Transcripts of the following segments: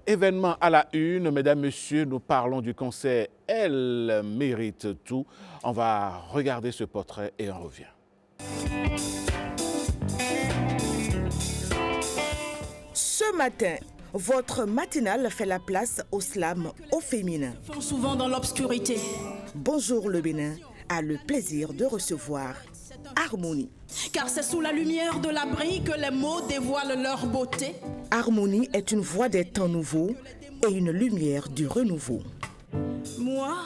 Événement à la une, mesdames, messieurs, nous parlons du concert Elle mérite tout. On va regarder ce portrait et on revient. Ce matin, votre matinale fait la place au slam au féminin. Souvent dans l'obscurité. Bonjour le Bénin a le plaisir de recevoir Harmonie. Car c'est sous la lumière de l'abri que les mots dévoilent leur beauté. Harmonie est une voix des temps nouveaux et une lumière du renouveau. Moi,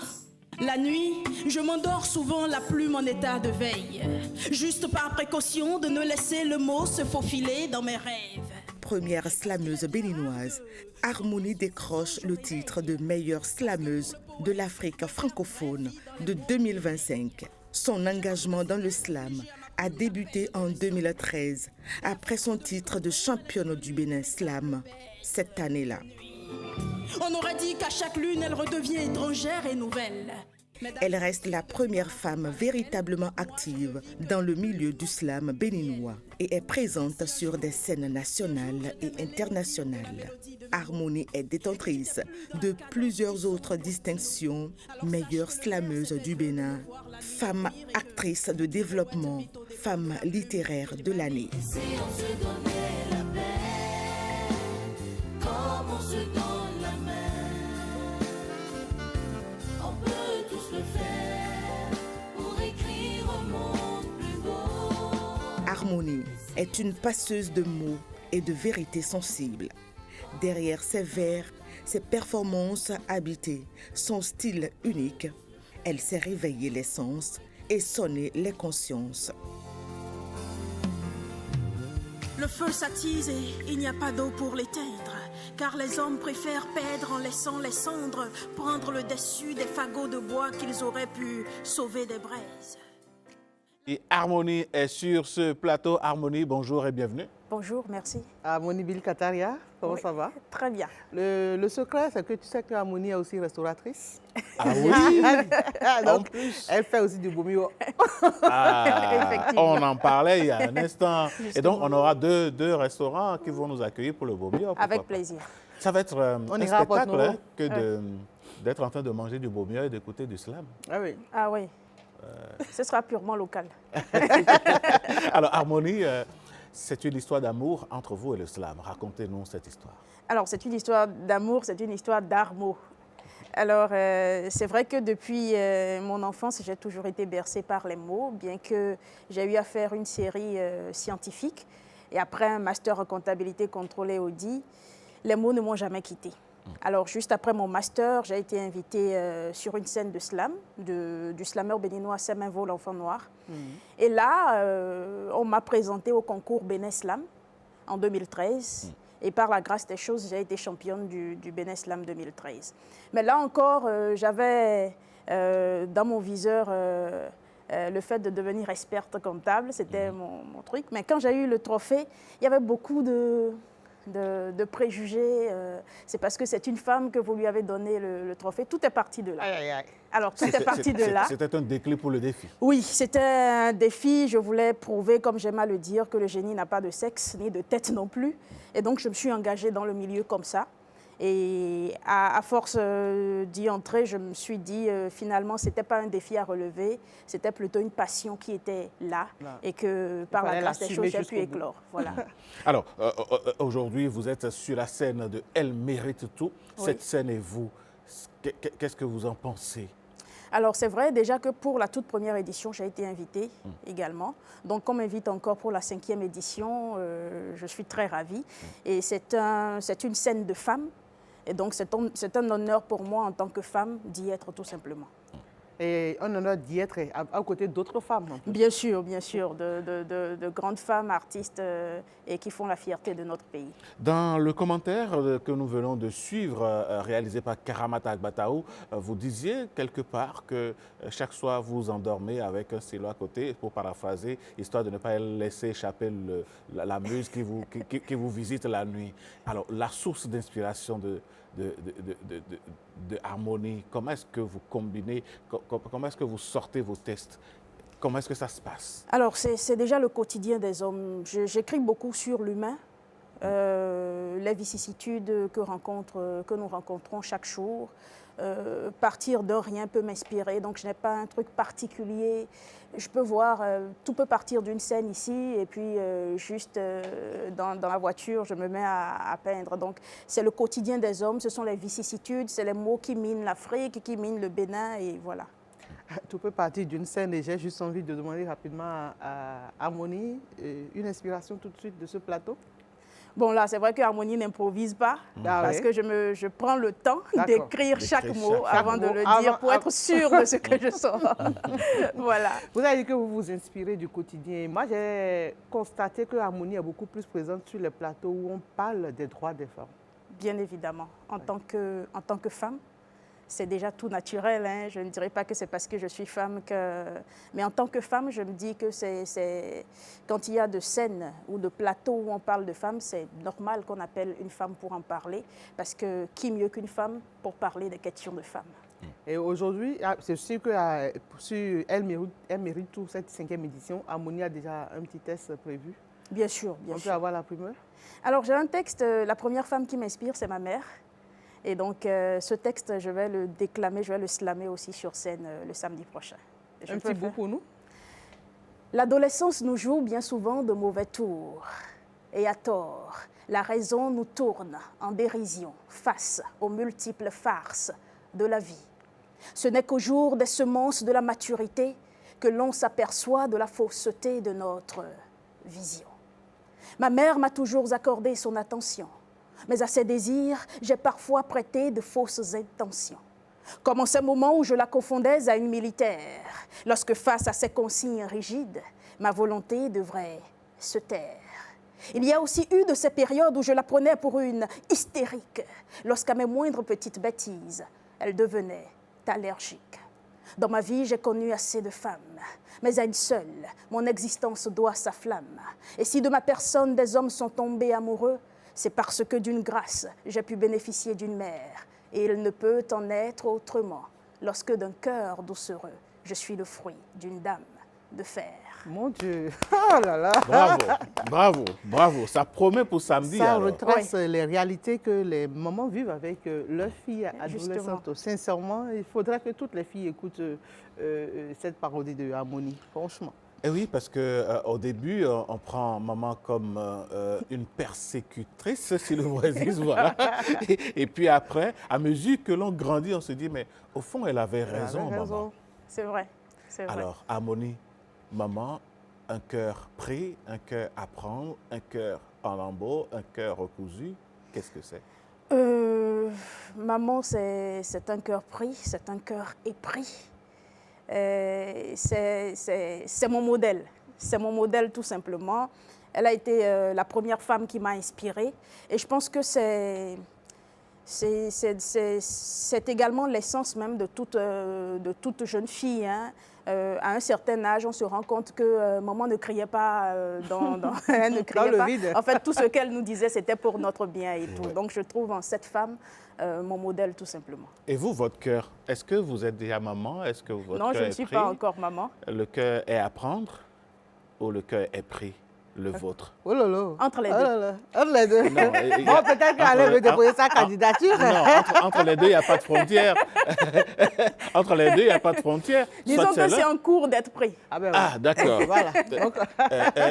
la nuit, je m'endors souvent la plume en état de veille. Juste par précaution de ne laisser le mot se faufiler dans mes rêves. Première slameuse béninoise, Harmonie décroche le titre de meilleure slameuse de l'Afrique francophone de 2025. Son engagement dans le slam a débuté en 2013 après son titre de championne du Bénin Slam cette année-là. On aurait dit qu'à chaque lune, elle redevient étrangère et nouvelle. Elle reste la première femme véritablement active dans le milieu du slam béninois et est présente sur des scènes nationales et internationales. Harmonie est détentrice de plusieurs autres distinctions, meilleure slameuse du Bénin, femme actrice de développement, femme littéraire de l'année. Si on se donnait la main, comme on se donne la main, on peut tous le faire pour écrire un monde plus beau. Harmonie est une passeuse de mots et de vérités sensibles. Derrière ses vers, ses performances habitées, son style unique, elle sait réveiller les sens et sonner les consciences. Le feu s'attise et il n'y a pas d'eau pour l'éteindre. Car les hommes préfèrent perdre en laissant les cendres prendre le dessus des fagots de bois qu'ils auraient pu sauver des braises. Et Harmonie est sur ce plateau. Harmonie, bonjour et bienvenue. Bonjour, merci. Harmonie Bill Kataria, comment ça va? Très bien. Le secret, c'est que tu sais que Harmonie est aussi restauratrice. Ah oui. Donc, En plus. elle fait aussi du bomio. Ah, on en parlait il y a un instant. Et donc, on aura deux restaurants qui vont nous accueillir pour le Beaumio. Avec plaisir. Ça va être un ira à spectacle Porto-Novo. que d'être en train de manger du Beaumio et d'écouter du slam. Ah oui. Ah oui. Ce sera purement local. Alors, Harmonie, c'est une histoire d'amour entre vous et le slam. Racontez-nous cette histoire. Alors, c'est une histoire d'amour, c'est une histoire d'art-mot. Alors, c'est vrai que depuis mon enfance, j'ai toujours été bercée par les mots, bien que j'ai eu à faire une série scientifique. Et après un master en comptabilité contrôlée audit, les mots ne m'ont jamais quittée. Alors, juste après mon master, j'ai été invitée sur une scène de slam, du slameur béninois Seminvo, l'enfant noir. Et là, on m'a présenté au concours Bénin Slam en 2013. Et par la grâce des choses, j'ai été championne du Bénin Slam 2013. Mais là encore, j'avais dans mon viseur le fait de devenir experte comptable. C'était mon truc. Mais quand j'ai eu le trophée, il y avait beaucoup de préjugés. C'est parce que c'est une femme que vous lui avez donné le trophée. Tout est parti de là. Aïe, aïe, aïe. Alors, tout est parti de là. C'était un déclic pour le défi. Oui, c'était un défi. Je voulais prouver, comme j'aime à le dire, que le génie n'a pas de sexe ni de tête non plus. Et donc, je me suis engagée dans le milieu comme ça. Et à force d'y entrer, je me suis dit, finalement, ce n'était pas un défi à relever, c'était plutôt une passion qui était là et que par la grâce des choses, j'ai pu éclore. Voilà. Alors, aujourd'hui, vous êtes sur la scène de Elle mérite tout. Oui. Cette scène est vous. Qu'est-ce que vous en pensez? Alors, c'est vrai déjà que pour la toute première édition, j'ai été invitée également. Donc, on m'invite encore pour la 5e édition, je suis très ravie. Et c'est une scène de femmes. Et donc, c'est un honneur pour moi en tant que femme d'y être tout simplement. Et un honneur d'y être à côté d'autres femmes. En plus. Bien sûr, de grandes femmes artistes et qui font la fierté de notre pays. Dans le commentaire que nous venons de suivre, réalisé par Karamata Agbataou, vous disiez quelque part que chaque soir vous endormez avec un stylo à côté, pour paraphraser, histoire de ne pas laisser échapper la muse qui vous visite la nuit. Alors, la source d'inspiration de Harmonie, comment est-ce que vous combinez, comment est-ce que vous sortez vos textes? Comment est-ce que ça se passe? Alors, c'est déjà le quotidien des hommes. J'écris beaucoup sur l'humain, les vicissitudes que nous rencontrons chaque jour. Partir de rien peut m'inspirer, donc je n'ai pas un truc particulier. Je peux voir, tout peut partir d'une scène ici, et puis juste dans la voiture, je me mets à peindre. Donc, c'est le quotidien des hommes, ce sont les vicissitudes, c'est les mots qui minent l'Afrique, qui minent le Bénin, et voilà. Tout peut partir d'une scène et j'ai juste envie de demander rapidement à Harmonie une inspiration tout de suite de ce plateau. Bon, là, c'est vrai que Harmonie n'improvise pas, parce que je prends le temps d'écrire chaque mot avant de le dire pour être sûre de ce que je sors. Voilà. Vous avez dit que vous vous inspirez du quotidien. Moi, j'ai constaté que Harmonie est beaucoup plus présente sur les plateaux où on parle des droits des femmes. Bien évidemment. En tant que femme, c'est déjà tout naturel. Hein. Je ne dirais pas que c'est parce que je suis femme que... Mais en tant que femme, je me dis que quand il y a de scènes ou de plateaux où on parle de femmes, c'est normal qu'on appelle une femme pour en parler. Parce que qui mieux qu'une femme pour parler des questions de femmes? Et aujourd'hui, c'est sûr que Elle mérite tout cette 5e édition. Harmonie a déjà un petit test prévu. Bien sûr, bien sûr. On peut avoir la primeur? Alors, j'ai un texte. La première femme qui m'inspire, c'est ma mère. Et donc, ce texte, je vais le déclamer, je vais le slammer aussi sur scène le samedi prochain. Un petit bout pour nous. L'adolescence nous joue bien souvent de mauvais tours. Et à tort, la raison nous tourne en dérision face aux multiples farces de la vie. Ce n'est qu'au jour des semences de la maturité que l'on s'aperçoit de la fausseté de notre vision. Ma mère m'a toujours accordé son attention. Mais à ses désirs, j'ai parfois prêté de fausses intentions. Comme en ces moments où je la confondais à une militaire, lorsque face à ces consignes rigides, ma volonté devrait se taire. Il y a aussi eu de ces périodes où je la prenais pour une hystérique, lorsqu'à mes moindres petites bêtises, elle devenait allergique. Dans ma vie, j'ai connu assez de femmes, mais à une seule, mon existence doit sa flamme. Et si de ma personne des hommes sont tombés amoureux, c'est parce que d'une grâce, j'ai pu bénéficier d'une mère. Et il ne peut en être autrement lorsque d'un cœur doucereux, je suis le fruit d'une dame de fer. Mon Dieu, oh là là. Bravo, bravo, bravo. Ça promet pour samedi. Ça alors. retrace les réalités que les mamans vivent avec leurs filles adolescentes. Sincèrement, il faudrait que toutes les filles écoutent cette parodie de Harmonie, franchement. Et oui, parce qu'au début, on prend maman comme une persécutrice, si le mot existe, voilà. Et puis après, à mesure que l'on grandit, on se dit, mais au fond, elle avait raison, maman. C'est vrai, c'est vrai. Alors, Harmonie, maman, un cœur pris, un cœur à prendre, un cœur en lambeaux, un cœur recousu, qu'est-ce que c'est? Maman, c'est un cœur pris, c'est un cœur épris. C'est mon modèle. C'est mon modèle tout simplement. Elle a été la première femme qui m'a inspirée. Et je pense que c'est également l'essence même de toute jeune fille. Hein. À un certain âge, on se rend compte que maman ne criait pas elle ne criait dans pas. le vide. En fait, tout ce qu'elle nous disait, c'était pour notre bien et tout. Donc, je trouve en cette femme mon modèle tout simplement. Et vous, votre cœur, est-ce que vous êtes déjà maman? Est-ce que votre Non, cœur je ne est suis pris? pas encore maman. Le cœur est à prendre ou le cœur est pris? Le vôtre? Oh là là. Entre les Oh deux. là là. Entre les deux. Non, Bon, peut-être qu'elle allait me déposer sa candidature. Non, entre les deux, il n'y a pas de frontière. Entre les deux, il n'y a pas de frontière. Disons Soit que c'est l'un. en cours d'être pris. Ah, ben, Ah, d'accord. voilà. Donc,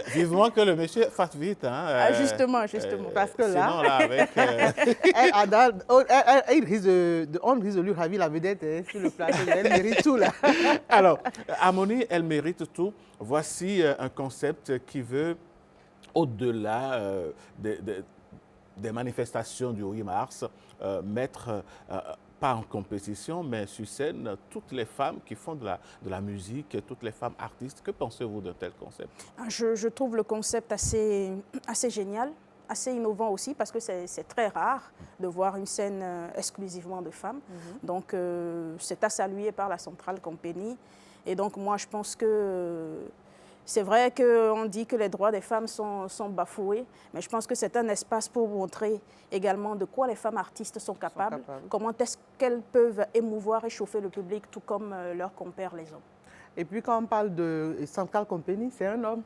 Vivement que le monsieur fasse vite. Hein, Justement. parce que là, sinon, là, avec... on risque de lui ravir la vedette hein, sur le plateau. Elle mérite tout là. Alors, Harmonie, elle mérite tout. Voici un concept qui veut, au-delà des manifestations du 8 mars, mettre, pas en compétition, mais sur scène, toutes les femmes qui font de la musique, toutes les femmes artistes. Que pensez-vous de tel concept? Je trouve le concept assez génial, assez innovant aussi, parce que c'est très rare de voir une scène exclusivement de femmes. Donc, c'est à saluer par la Centrale Compagnie. Et donc, moi, je pense que c'est vrai qu'on dit que les droits des femmes sont bafoués, mais je pense que c'est un espace pour montrer également de quoi les femmes artistes sont capables. Comment est-ce qu'elles peuvent émouvoir et chauffer le public, tout comme leurs compères les hommes. Et puis quand on parle de Central Company, c'est un homme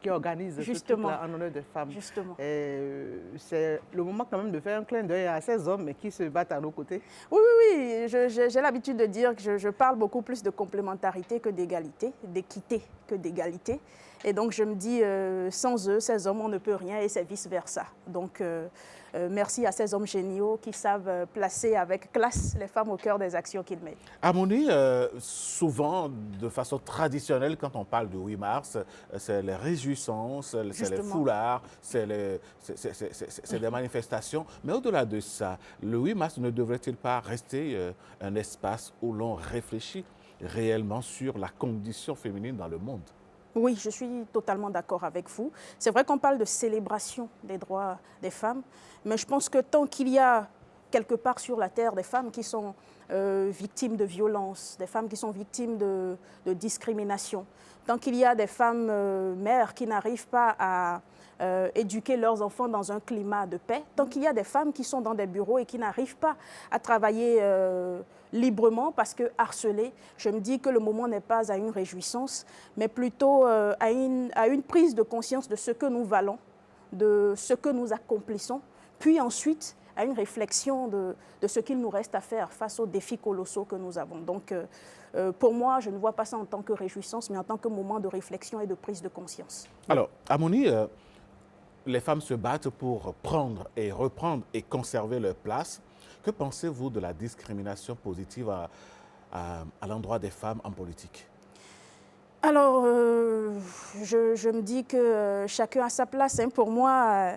qui organise ce Justement. truc-là en honneur des femmes. Justement. C'est le moment quand même de faire un clin d'œil à ces hommes qui se battent à nos côtés. Oui, oui, oui. J'ai l'habitude de dire que je parle beaucoup plus de complémentarité que d'égalité, d'équité que d'égalité. Et donc, je me dis, sans eux, ces hommes, on ne peut rien et c'est vice-versa. Donc, merci à ces hommes géniaux qui savent placer avec classe les femmes au cœur des actions qu'ils mènent. Harmonie, souvent, de façon traditionnelle, quand on parle du 8 mars, c'est les réjouissances, c'est les foulards, c'est des manifestations. Mais au-delà de ça, le 8 mars ne devrait-il pas rester un espace où l'on réfléchit réellement sur la condition féminine dans le monde? Oui, je suis totalement d'accord avec vous. C'est vrai qu'on parle de célébration des droits des femmes, mais je pense que tant qu'il y a quelque part sur la terre des femmes qui sont victimes de violences, des femmes qui sont victimes de discrimination, tant qu'il y a des femmes mères qui n'arrivent pas à éduquer leurs enfants dans un climat de paix, tant qu'il y a des femmes qui sont dans des bureaux et qui n'arrivent pas à travailler librement parce que harcelées, je me dis que le moment n'est pas à une réjouissance, mais plutôt à une prise de conscience de ce que nous valons, de ce que nous accomplissons, puis ensuite à une réflexion de ce qu'il nous reste à faire face aux défis colossaux que nous avons. Donc, pour moi, je ne vois pas ça en tant que réjouissance, mais en tant que moment de réflexion et de prise de conscience. Alors, Harmonie, les femmes se battent pour prendre et reprendre et conserver leur place. Que pensez-vous de la discrimination positive à l'endroit des femmes en politique? Alors, je me dis que chacun a sa place. Hein. Pour moi,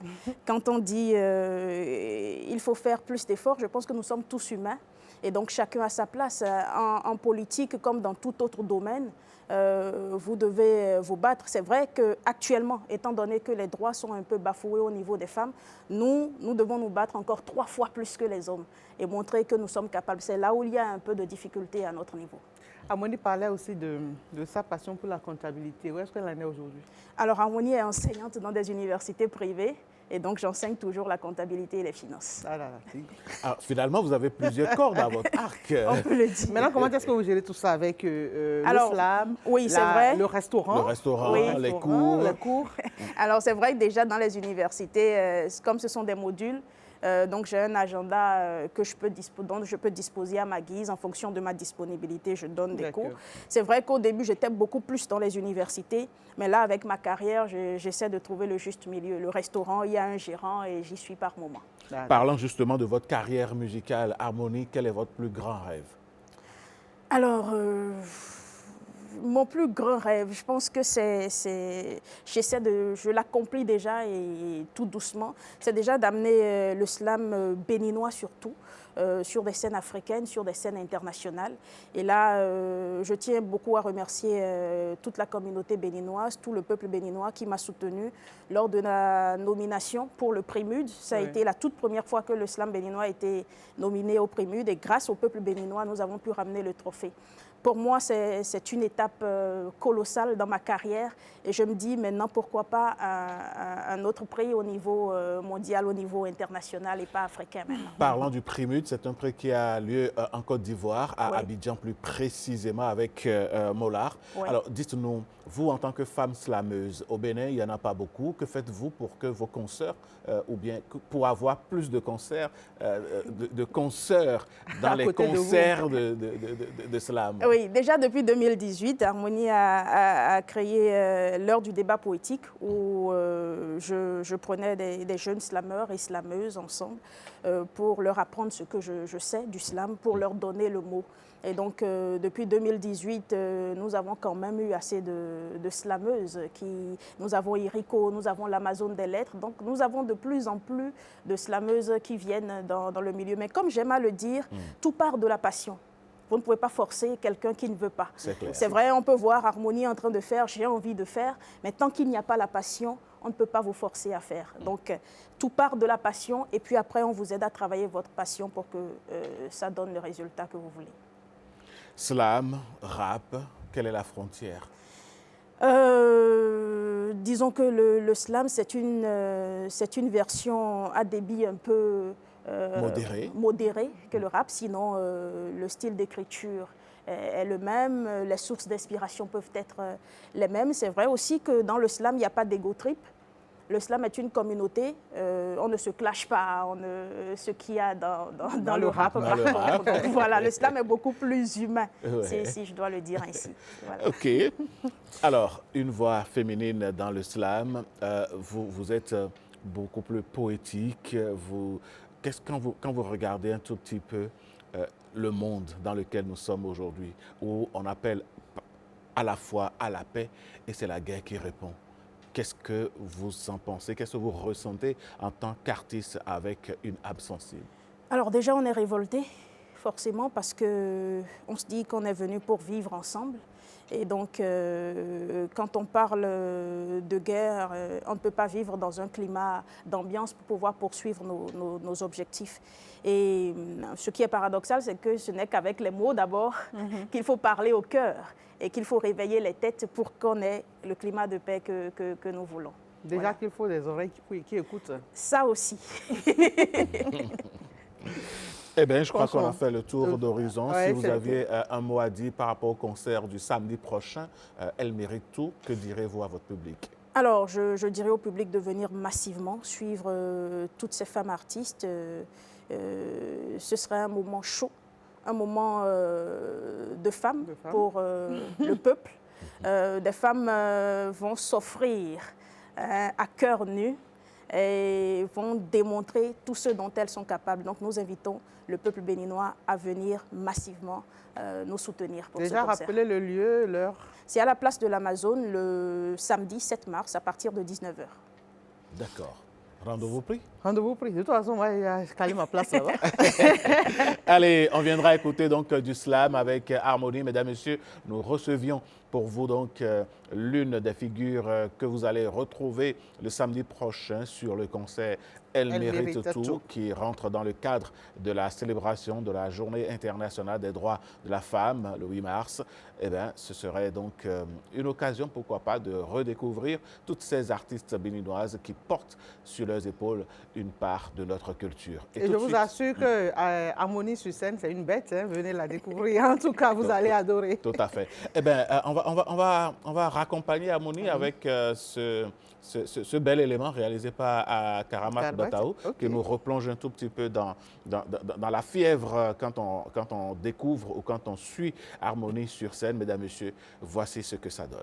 quand on dit il faut faire plus d'efforts, je pense que nous sommes tous humains. Et donc, chacun a sa place. En politique, comme dans tout autre domaine, vous devez vous battre. C'est vrai qu'actuellement, étant donné que les droits sont un peu bafoués au niveau des femmes, nous devons nous battre encore 3 fois plus que les hommes et montrer que nous sommes capables. C'est là où il y a un peu de difficulté à notre niveau. Harmonie parlait aussi de sa passion pour la comptabilité. Où est-ce qu'elle en est aujourd'hui? Alors, Harmonie est enseignante dans des universités privées. Et donc, j'enseigne toujours la comptabilité et les finances. Ah là là. Alors, finalement, vous avez plusieurs cordes à votre arc. On peut le dire. Maintenant, comment est-ce que vous gérez tout ça avec le slam, oui, c'est vrai. Le restaurant, oui. les cours. Alors, c'est vrai que déjà dans les universités, comme ce sont des modules, donc j'ai un agenda dont je peux disposer à ma guise. En fonction de ma disponibilité, je donne des cours. C'est vrai qu'au début, j'étais beaucoup plus dans les universités, mais là, avec ma carrière, j'essaie de trouver le juste milieu. Le restaurant, il y a un gérant et j'y suis par moment. Parlant justement de votre carrière musicale, Harmonie, quel est votre plus grand rêve? Alors, mon plus grand rêve, je pense que je l'accomplis déjà et tout doucement, c'est déjà d'amener le slam béninois surtout, sur des scènes africaines, sur des scènes internationales. Et là, je tiens beaucoup à remercier toute la communauté béninoise, tout le peuple béninois qui m'a soutenu lors de la nomination pour le prix MUD. Ça a été la toute première fois que le slam béninois a été nominé au prix MUD et grâce au peuple béninois, nous avons pu ramener le trophée. Pour moi, c'est une étape colossale dans ma carrière et je me dis maintenant pourquoi pas un autre prix au niveau mondial, au niveau international et pas africain maintenant. Parlant du prix MUD, c'est un prix qui a lieu en Côte d'Ivoire, à Abidjan plus précisément avec Molar. Oui. Alors dites-nous, vous en tant que femme slameuse, au Bénin, il n'y en a pas beaucoup. Que faites-vous pour que vos consoeurs, ou bien pour avoir plus de concerts, de consoeurs dans les concerts de slam? Oui, déjà depuis 2018, Harmonie a créé l'heure du débat poétique où je prenais des jeunes slameurs et slameuses ensemble pour leur apprendre ce que je sais du slam, pour leur donner le mot. Et donc, depuis 2018, nous avons quand même eu assez de slameuses. Nous avons Iriko, nous avons l'Amazone des lettres. Donc, nous avons de plus en plus de slameuses qui viennent dans le milieu. Mais comme j'aime à le dire, tout part de la passion. Vous ne pouvez pas forcer quelqu'un qui ne veut pas. C'est vrai, on peut voir Harmonie en train de faire, j'ai envie de faire, mais tant qu'il n'y a pas la passion, on ne peut pas vous forcer à faire. Donc, tout part de la passion et puis après, on vous aide à travailler votre passion pour que ça donne le résultat que vous voulez. Slam, rap, quelle est la frontière? Disons que le slam, c'est une version à débit un peu modéré que le rap. Sinon, le style d'écriture est le même, les sources d'inspiration peuvent être les mêmes. C'est vrai aussi que dans le slam, il n'y a pas d'ego trip. Le slam est une communauté, on ne se clash pas, ce qu'il y a dans le rap. Par contre. Donc, voilà, le slam est beaucoup plus humain, si je dois le dire ainsi. Voilà. OK. Alors, une voix féminine dans le slam, vous êtes beaucoup plus poétique. Quand vous regardez un tout petit peu le monde dans lequel nous sommes aujourd'hui, où on appelle à la fois à la paix et c'est la guerre qui répond. Qu'est-ce que vous en pensez? Qu'est-ce que vous ressentez en tant qu'artiste avec une âme sensible? Alors déjà, on est révolté, forcément, parce qu'on se dit qu'on est venu pour vivre ensemble. Et donc, quand on parle de guerre, on ne peut pas vivre dans un climat d'ambiance pour pouvoir poursuivre nos objectifs. Et ce qui est paradoxal, c'est que ce n'est qu'avec les mots d'abord qu'il faut parler au cœur et qu'il faut réveiller les têtes pour qu'on ait le climat de paix que nous voulons. Déjà voilà. Qu'il faut des oreilles qui écoutent. Ça aussi. Eh bien, je crois qu'on a fait le tour d'horizon. Ouais, si vous aviez un mot à dire par rapport au concert du samedi prochain, Elle mérite tout, que direz-vous à votre public? Alors, je dirais au public de venir massivement suivre toutes ces femmes artistes. Ce serait un moment chaud, un moment de femmes pour le peuple. Des femmes vont s'offrir à cœur nu et vont démontrer tout ce dont elles sont capables. Donc nous invitons le peuple béninois à venir massivement nous soutenir pour ce concert. Déjà, rappelez le lieu, l'heure. C'est à la place de l'Amazone le samedi 7 mars à partir de 19h. D'accord. Rendez-vous pris? Rendez-vous pris. De toute façon, moi, il a calé ma place là-bas. Allez, on viendra écouter donc du slam avec Harmonie. Mesdames, Messieurs, nous recevions pour vous donc l'une des figures que vous allez retrouver le samedi prochain sur le concert Elle mérite tout, qui rentre dans le cadre de la célébration de la Journée internationale des droits de la femme, le 8 mars. Eh bien, ce serait donc une occasion, pourquoi pas, de redécouvrir toutes ces artistes béninoises qui portent sur leurs épaules une part de notre culture. Et je vous assure que Harmonie sur scène, c'est une bête. Hein, venez la découvrir. En tout cas, vous allez adorer. Tout à fait. Eh bien, on va raccompagner Harmonie avec ce bel élément réalisé par Karamat Bataou, qui nous replonge un tout petit peu dans la fièvre quand on découvre ou quand on suit Harmonie sur scène. Mesdames, Messieurs, voici ce que ça donne.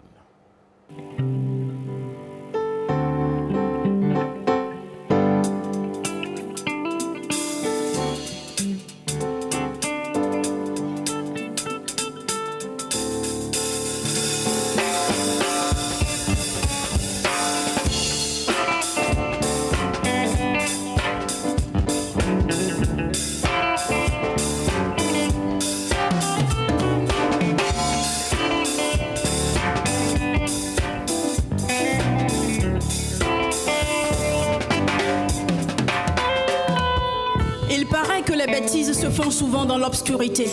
Se font souvent dans l'obscurité.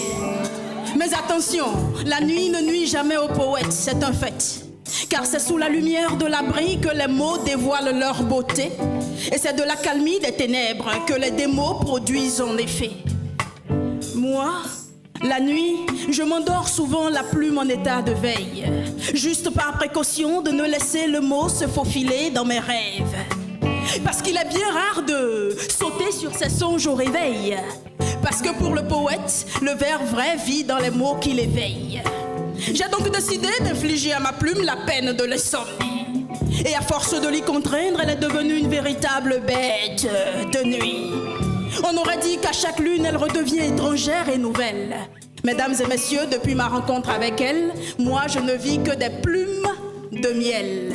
Mais attention, la nuit ne nuit jamais aux poètes, c'est un fait. Car c'est sous la lumière de l'abri que les mots dévoilent leur beauté. Et c'est de l'accalmie des ténèbres que les démos produisent en effet. Moi, la nuit, je m'endors souvent la plume en état de veille. Juste par précaution de ne laisser le mot se faufiler dans mes rêves. Parce qu'il est bien rare de sauter sur ses songes au réveil. Parce que pour le poète, le vers vrai vit dans les mots qui l'éveillent. J'ai donc décidé d'infliger à ma plume la peine de l'insomnie. Et à force de l'y contraindre, elle est devenue une véritable bête de nuit. On aurait dit qu'à chaque lune, elle redevient étrangère et nouvelle. Mesdames et messieurs, depuis ma rencontre avec elle, moi je ne vis que des plumes de miel.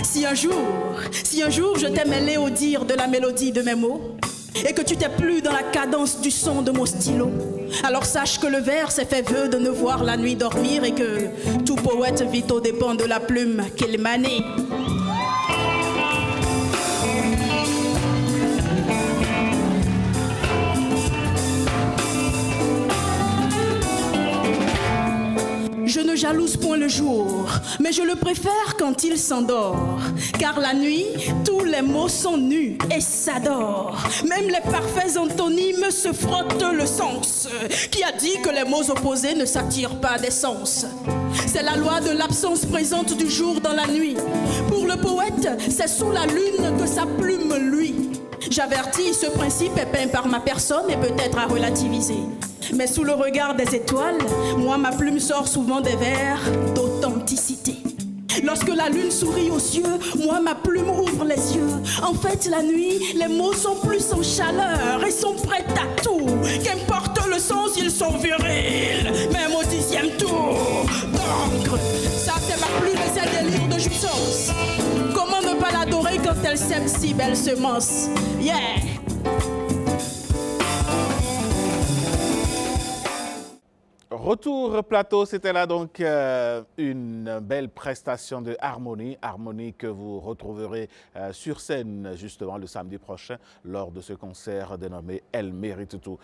Si un jour je t'ai mêlé au dire de la mélodie de mes mots, et que tu t'es plu dans la cadence du son de mon stylo, alors sache que le vers s'est fait vœu de ne voir la nuit dormir et que tout poète vit aux dépens de la plume qu'il manie. Je ne jalouse point le jour, mais je le préfère quand il s'endort. Car la nuit, tous les mots sont nus et s'adorent. Même les parfaits antonymes se frottent le sens. Qui a dit que les mots opposés ne s'attirent pas des sens? C'est la loi de l'absence présente du jour dans la nuit. Pour le poète, c'est sous la lune que sa plume luit. J'avertis, ce principe est peint par ma personne et peut-être à relativiser. Mais sous le regard des étoiles, moi ma plume sort souvent des vers d'authenticité. Lorsque la lune sourit aux cieux, moi ma plume ouvre les yeux. En fait la nuit, les mots sont plus en chaleur et sont prêts à tout. Qu'importe le sens, ils sont virils, même au 10e tour d'encre. Ça c'est ma plume et ses délires de jouissance. Comment ne pas l'adorer quand elle sème si belle semence? Yeah! Retour plateau, c'était là donc une belle prestation de Harmonie. Harmonie que vous retrouverez sur scène justement le samedi prochain lors de ce concert dénommé Elle mérite tout.